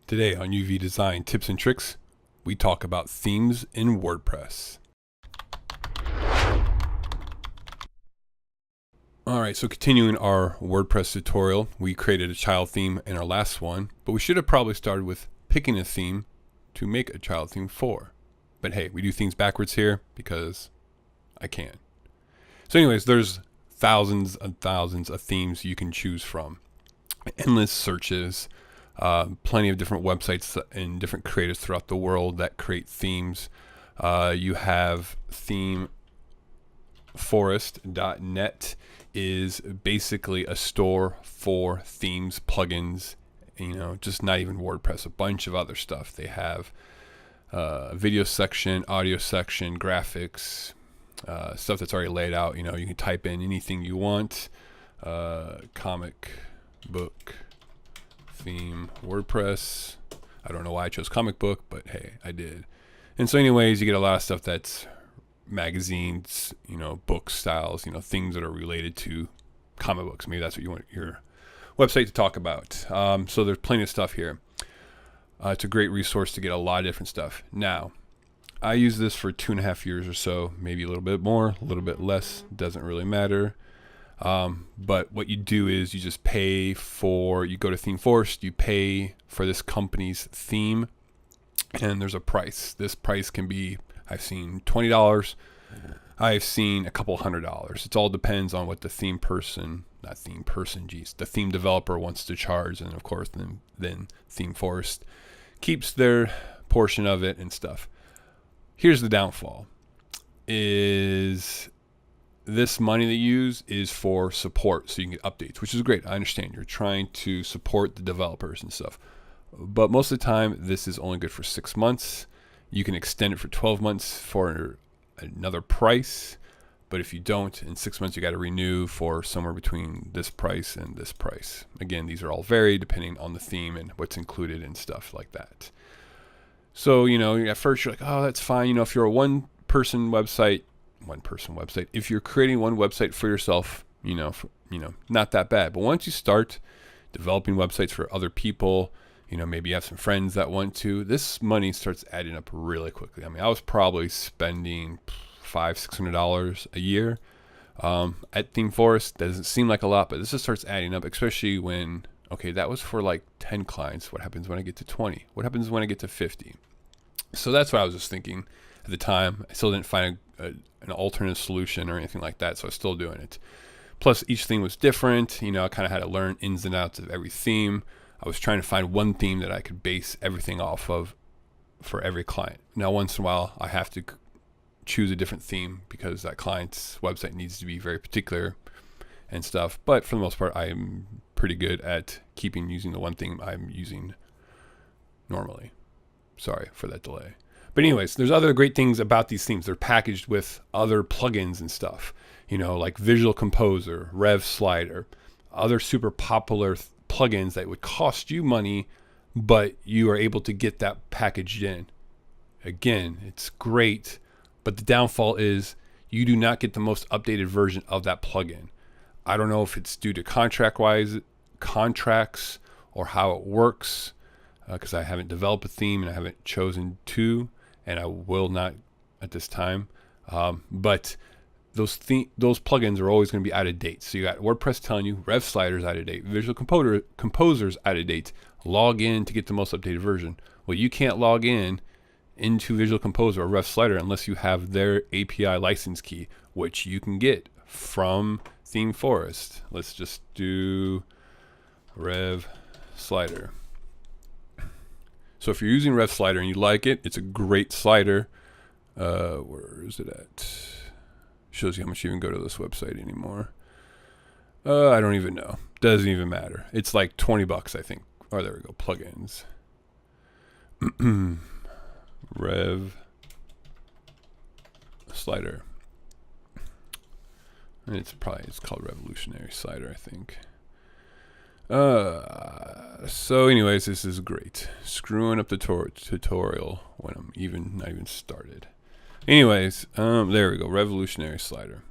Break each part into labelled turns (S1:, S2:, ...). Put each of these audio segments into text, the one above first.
S1: Today on UV Design Tips and Tricks, we talk about themes in WordPress. Alright, so continuing our WordPress tutorial, we created a child theme in our last one, but we should have probably started with picking a theme to make a child theme for. But hey, we do things backwards here because I can. So anyways, there's thousands and thousands of themes you can choose from. Endless searches. Plenty of different websites and different creators throughout the world that create themes. You have themeforest.net is basically a store for themes, plugins, just not even WordPress, a bunch of other stuff. They have video section, audio section, graphics, stuff that's already laid out. You can type in anything you want. Comic book theme WordPress. I don't know why I chose comic book, but hey, I did. And so anyways, you get a lot of stuff that's magazines, book styles, things that are related to comic books. Maybe that's what you want your website to talk about. So there's plenty of stuff here. It's a great resource to get a lot of different stuff. Now, I use this for 2.5 years or so, maybe a little bit more, a little bit less, doesn't really matter. But what you do is you just pay for, you go to ThemeForest, you pay for this company's theme, and there's a price. This price can be, I've seen $20, I've seen a couple $100. It all depends on what the the theme developer wants to charge, and of course then ThemeForest keeps their portion of it and stuff. Here's the downfall, is this money they use is for support, so you can get updates, which is great. I understand you're trying to support the developers and stuff, but most of the time this is only good for 6 months. You can extend it for 12 months for another price, but if you don't, in 6 months you got to renew for somewhere between this price and this price. Again, these are all vary depending on the theme and what's included and stuff like that. So at first you're like, oh, that's fine. If you're a one person website, if you're creating one website for yourself, not that bad. But once you start developing websites for other people, maybe you have some friends that want to, this money starts adding up really quickly. I mean, I was probably spending $500-$600 a year at ThemeForest. Doesn't seem like a lot, but this just starts adding up, especially when, okay, that was for like 10 clients. What happens when I get to 20? What happens when I get to 50? So that's what I was just thinking at the time. I still didn't find an alternative solution or anything like that, so I was still doing it. Plus, each theme was different. I kind of had to learn ins and outs of every theme. I was trying to find one theme that I could base everything off of for every client. Now, once in a while, I have to choose a different theme because that client's website needs to be very particular and stuff. But for the most part, I'm pretty good at using the one theme I'm using normally. Sorry for that delay. But anyways, there's other great things about these themes. They're packaged with other plugins and stuff, like Visual Composer, Rev Slider, other super popular plugins that would cost you money, but you are able to get that packaged in. Again, it's great, but the downfall is you do not get the most updated version of that plugin. I don't know if it's due to contracts or how it works, because I haven't developed a theme and I haven't chosen to, and I will not at this time. But those plugins are always going to be out of date. So you got WordPress telling you Rev Slider's out of date, Visual Composer's out of date. Log in to get the most updated version. Well, you can't log into Visual Composer or Rev Slider unless you have their API license key, which you can get from ThemeForest. Let's just do Rev Slider. So if you're using Rev Slider and you like it, it's a great slider. Where is it at? Shows you how much you even go to this website anymore. I don't even know. Doesn't even matter. It's like $20, I think. Oh, there we go. Plugins. Rev Slider. And it's called Revolutionary Slider, I think. So anyways, this is great. Screwing up the tutorial when I'm not even started. Anyways, there we go. Revolutionary Slider.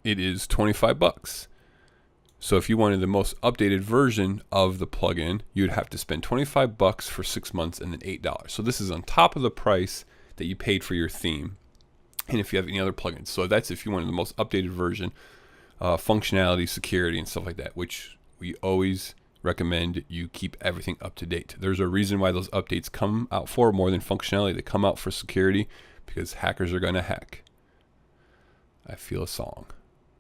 S1: It is $25. So if you wanted the most updated version of the plugin, you'd have to spend $25 for 6 months and then $8. So this is on top of the price that you paid for your theme. And if you have any other plugins. So that's if you wanted the most updated version, functionality, security, and stuff like that, which we always recommend you keep everything up to date. There's a reason why those updates come out for more than functionality. They come out for security because hackers are going to hack. I feel a song.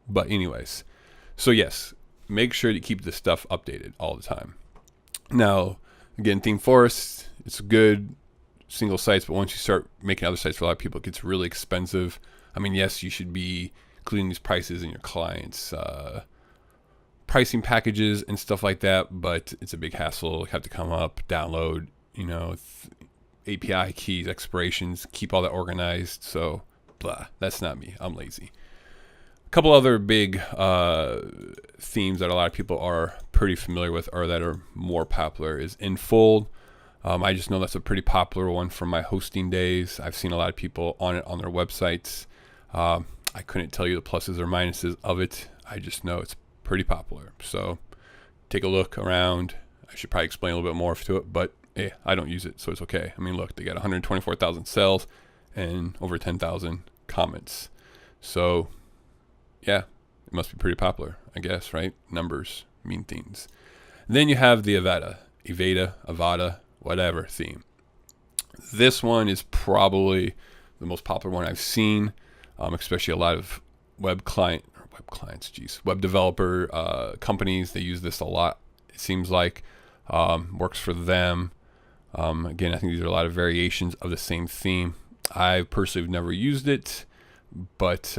S1: But anyways, so yes, make sure to keep this stuff updated all the time. Now, again, ThemeForest, it's good single sites, but once you start making other sites for a lot of people, it gets really expensive. I mean, yes, you should be including these prices in your clients' pricing packages and stuff like that, but it's a big hassle. You have to come up, download, API keys, expirations, keep all that organized. So, blah, that's not me. I'm lazy. A couple other big themes that a lot of people are pretty familiar with or that are more popular is Enfold. I just know that's a pretty popular one from my hosting days. I've seen a lot of people on it on their websites. I couldn't tell you the pluses or minuses of it. I just know it's pretty popular. So take a look around. I should probably explain a little bit more to it, but I don't use it, so it's okay. I mean, look, they got 124,000 sales and over 10,000 comments. So yeah, it must be pretty popular, I guess, right? Numbers mean things. Then you have the Avada, whatever theme. This one is probably the most popular one I've seen, especially a lot of web developer companies. They use this a lot. It seems like works for them. Again, I think these are a lot of variations of the same theme. I personally have never used it, but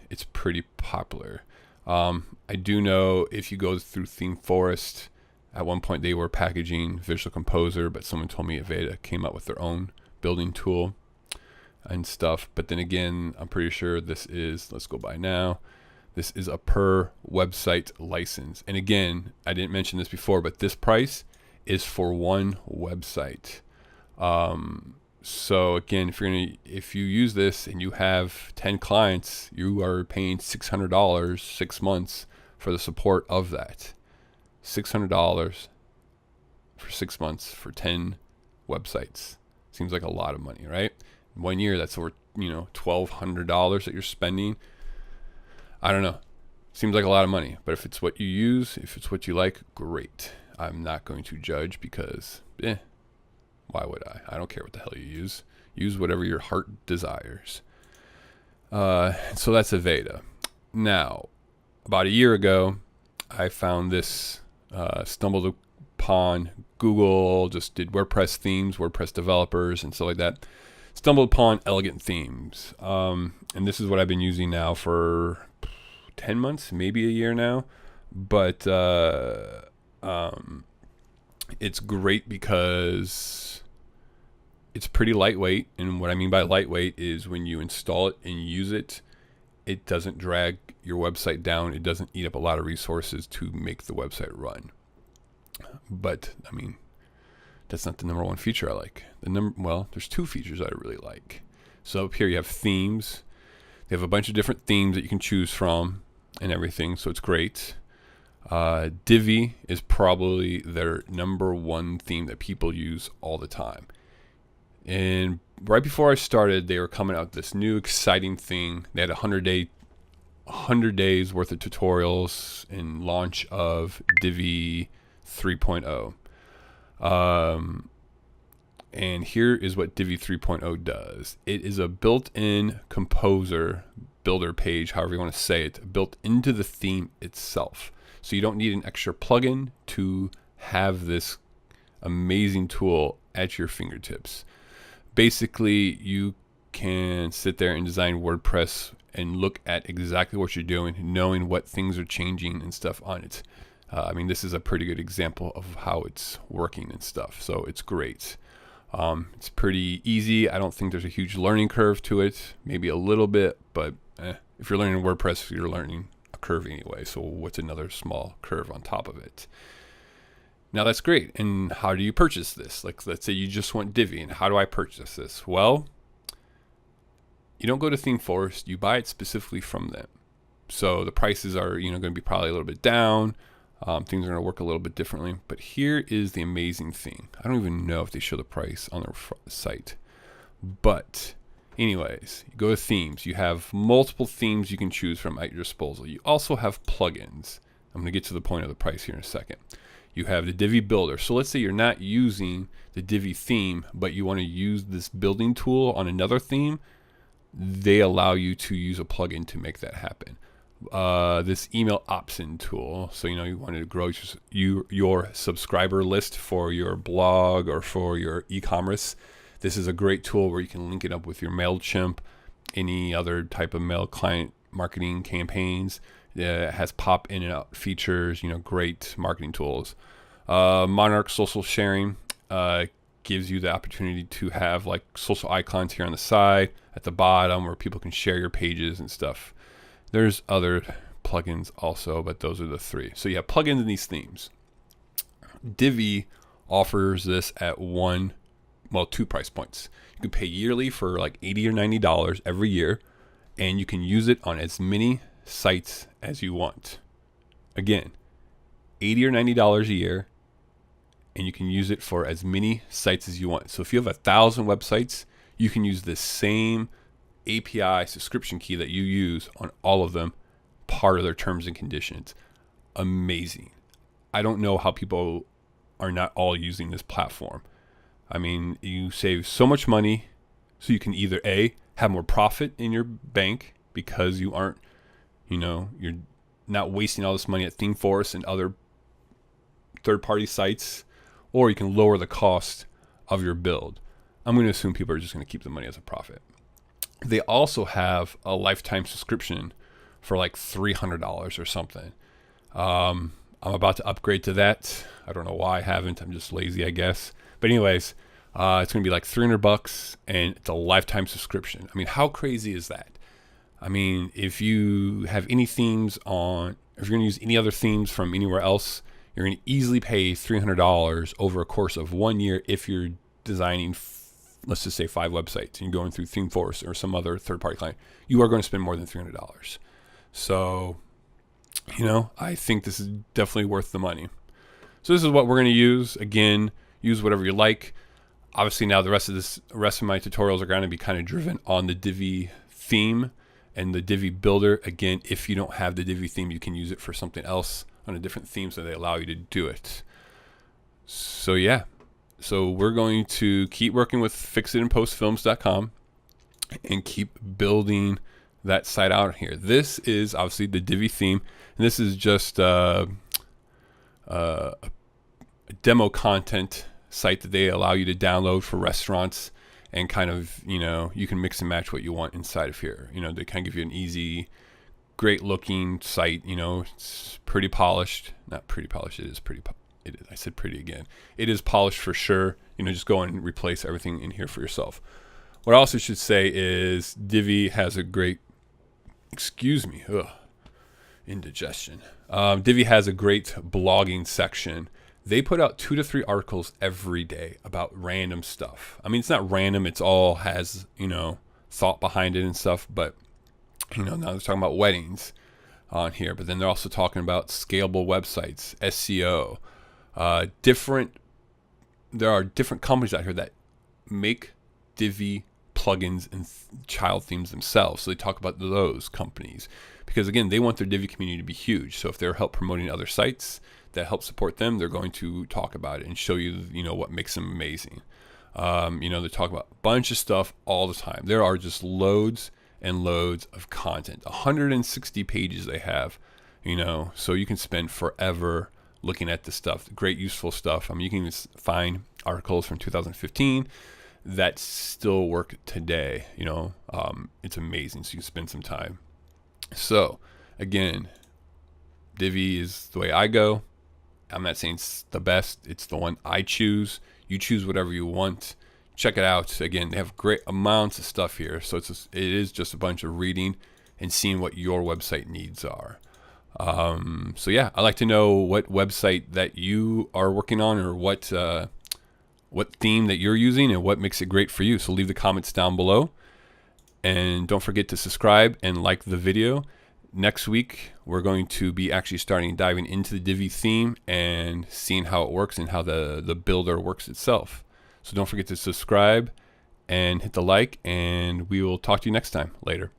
S1: it's pretty popular. I do know if you go through ThemeForest, at one point they were packaging Visual Composer, but someone told me Avada came up with their own building tool and stuff. But then again, I'm pretty sure this is, let's go by now, this is a per website license. And again, I didn't mention this before, but this price is for one website. So again, if you use this and you have 10 clients, you are paying $600 6 months for the support of that. $600 for 6 months for 10 websites. Seems like a lot of money, right? 1 year, that's over $1,200 that you're spending. I don't know. Seems like a lot of money, but if it's what you use, if it's what you like, great. I'm not going to judge because why would I? I don't care what the hell you use. Use whatever your heart desires. So that's Avada. Now, about a year ago, I found this, stumbled upon Google, just did WordPress themes, WordPress developers, and stuff like that. Stumbled upon Elegant Themes. And this is what I've been using now for 10 months, maybe a year now. But it's great because it's pretty lightweight. And what I mean by lightweight is when you install it and use it, it doesn't drag your website down. It doesn't eat up a lot of resources to make the website run. But I mean, that's not the number one feature I like. There's two features that I really like. So up here you have themes. They have a bunch of different themes that you can choose from and everything. So it's great. Divi is probably their number one theme that people use all the time. And right before I started, they were coming out with this new exciting thing. They had 100 days worth of tutorials and launch of Divi 3.0. And here is what Divi 3.0 does. It is a built-in composer builder page, however you want to say it, built into the theme itself. So you don't need an extra plugin to have this amazing tool at your fingertips. Basically, you can sit there and design WordPress and look at exactly what you're doing, knowing what things are changing and stuff on it. I mean, this is a pretty good example of how it's working and stuff. So it's great. It's pretty easy. I don't think there's a huge learning curve to it. Maybe a little bit, but if you're learning WordPress, you're learning a curve anyway. So what's another small curve on top of it? Now that's great. And how do you purchase this? Like, let's say you just want Divi, and how do I purchase this? Well, you don't go to ThemeForest. You buy it specifically from them. So the prices are, going to be probably a little bit down. Things are going to work a little bit differently. But here is the amazing thing. I don't even know if they show the price on their site. But anyways, you go to themes. You have multiple themes you can choose from at your disposal. You also have plugins. I'm going to get to the point of the price here in a second. You have the Divi Builder. So let's say you're not using the Divi theme, but you want to use this building tool on another theme. They allow you to use a plugin to make that happen. This email opt-in tool. So, you wanted to grow your subscriber list for your blog or for your e-commerce. This is a great tool where you can link it up with your MailChimp, any other type of mail client marketing campaigns. It has pop in and out features, great marketing tools. Monarch social sharing gives you the opportunity to have like social icons here on the side, at the bottom, where people can share your pages and stuff. There's other plugins also, but those are the three. So you have plugins in these themes. Divi offers this at two price points. You can pay yearly for like $80 or $90 every year, and you can use it on as many sites as you want. Again, $80 or $90 a year, and you can use it for as many sites as you want. So if you have 1,000 websites, you can use the same API subscription key that you use on all of them, part of their terms and conditions. Amazing. I don't know how people are not all using this platform. I mean, you save so much money, so you can either A, have more profit in your bank because you aren't, you're not wasting all this money at ThemeForest and other third-party sites, or you can lower the cost of your build. I'm going to assume people are just going to keep the money as a profit. They also have a lifetime subscription for like $300 or something. I'm about to upgrade to that. I don't know why I haven't. I'm just lazy, I guess. But anyways, it's going to be like $300 and it's a lifetime subscription. I mean, how crazy is that? I mean, if you have any themes on, if you're going to use any other themes from anywhere else, you're going to easily pay $300 over a course of 1 year if you're designing, let's just say 5 websites, and you're going through ThemeForest or some other third-party client. You are going to spend more than $300. So, I think this is definitely worth the money. So this is what we're going to use. Again, use whatever you like. Obviously, now the rest of my tutorials are going to be kind of driven on the Divi theme and the Divi Builder. Again, if you don't have the Divi theme, you can use it for something else on a different theme, so they allow you to do it. So yeah, so we're going to keep working with fixitandpostfilms.com and keep building that site out here. This is obviously the Divi theme, and this is just a demo content site that they allow you to download for restaurants, and kind of, you can mix and match what you want inside of here. They kind of give you an easy, great looking site. It's pretty polished. Not pretty polished. It is pretty. It is. I said pretty again. It is polished for sure. Just go and replace everything in here for yourself. What I also should say is Divi has a great, indigestion. Divi has a great blogging section. They put out 2 to 3 articles every day about random stuff. I mean, it's not random. It's all has, thought behind it and stuff. But, now they're talking about weddings on here. But then they're also talking about scalable websites, SEO. There are different companies out here that make Divi plugins and child themes themselves. So they talk about those companies. Because, again, they want their Divi community to be huge. So if they're help promoting other sites that help support them, they're going to talk about it and show you, what makes them amazing. They talk about a bunch of stuff all the time. There are just loads and loads of content. 160 pages they have, so you can spend forever looking at this stuff. Great, useful stuff. I mean, you can even find articles from 2015 that still work today. It's amazing. So you can spend some time. So, again, Divi is the way I go. I'm not saying it's the best. It's the one I choose. You choose whatever you want. Check it out. Again, they have great amounts of stuff here. So it is just a bunch of reading and seeing what your website needs are. So yeah, I'd like to know what website that you are working on, or what theme that you're using, and what makes it great for you. So leave the comments down below. And don't forget to subscribe and like the video. next week, we're going to be actually diving into the Divi theme and seeing how it works and how the builder works itself. So don't forget to subscribe and hit the like, and we will talk to you next time. Later.